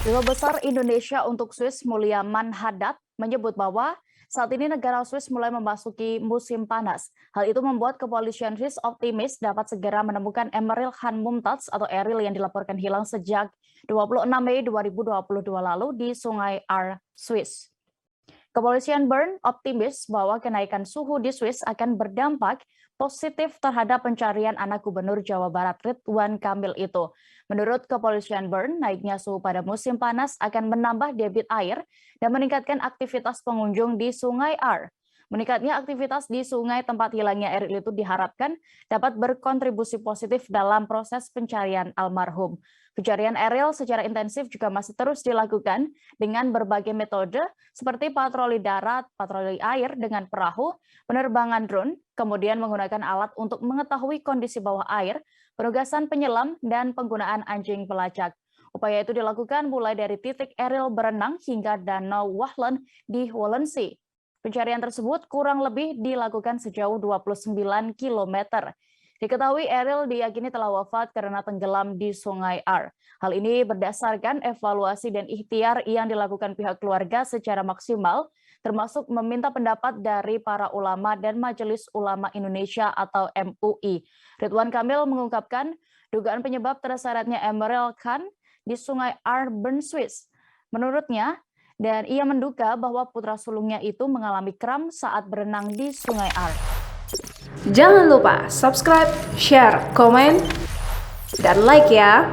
Duta Besar Indonesia untuk Swiss Mulyaman Haddad menyebut bahwa saat ini negara Swiss mulai memasuki musim panas. Hal itu membuat kepolisian Swiss optimis dapat segera menemukan Emeril Khan Mumtaz atau Eril yang dilaporkan hilang sejak 26 Mei 2022 lalu di Sungai Aar, Swiss. Kepolisian Bern optimis bahwa kenaikan suhu di Swiss akan berdampak positif terhadap pencarian anak Gubernur Jawa Barat Ridwan Kamil itu. Menurut Kepolisian Bern, naiknya suhu pada musim panas akan menambah debit air dan meningkatkan aktivitas pengunjung di Sungai Aar. Meningkatnya aktivitas di sungai tempat hilangnya Eril itu diharapkan dapat berkontribusi positif dalam proses pencarian almarhum. Pencarian Eril secara intensif juga masih terus dilakukan dengan berbagai metode seperti patroli darat, patroli air dengan perahu, penerbangan drone, kemudian menggunakan alat untuk mengetahui kondisi bawah air, penugasan penyelam, dan penggunaan anjing pelacak. Upaya itu dilakukan mulai dari titik Eril berenang hingga Danau Wahlen di Walensee. Pencarian tersebut kurang lebih dilakukan sejauh 29 km. Diketahui Eril diyakini telah wafat karena tenggelam di Sungai Aar. Hal ini berdasarkan evaluasi dan ikhtiar yang dilakukan pihak keluarga secara maksimal, termasuk meminta pendapat dari para ulama dan Majelis Ulama Indonesia atau MUI. Ridwan Kamil mengungkapkan dugaan penyebab terseretnya Emeril Khan di Sungai Aar, Bern, Swiss. Menurutnya, dan ia menduga bahwa putra sulungnya itu mengalami kram saat berenang di Sungai Aar. Jangan lupa subscribe, share, komen, dan like ya.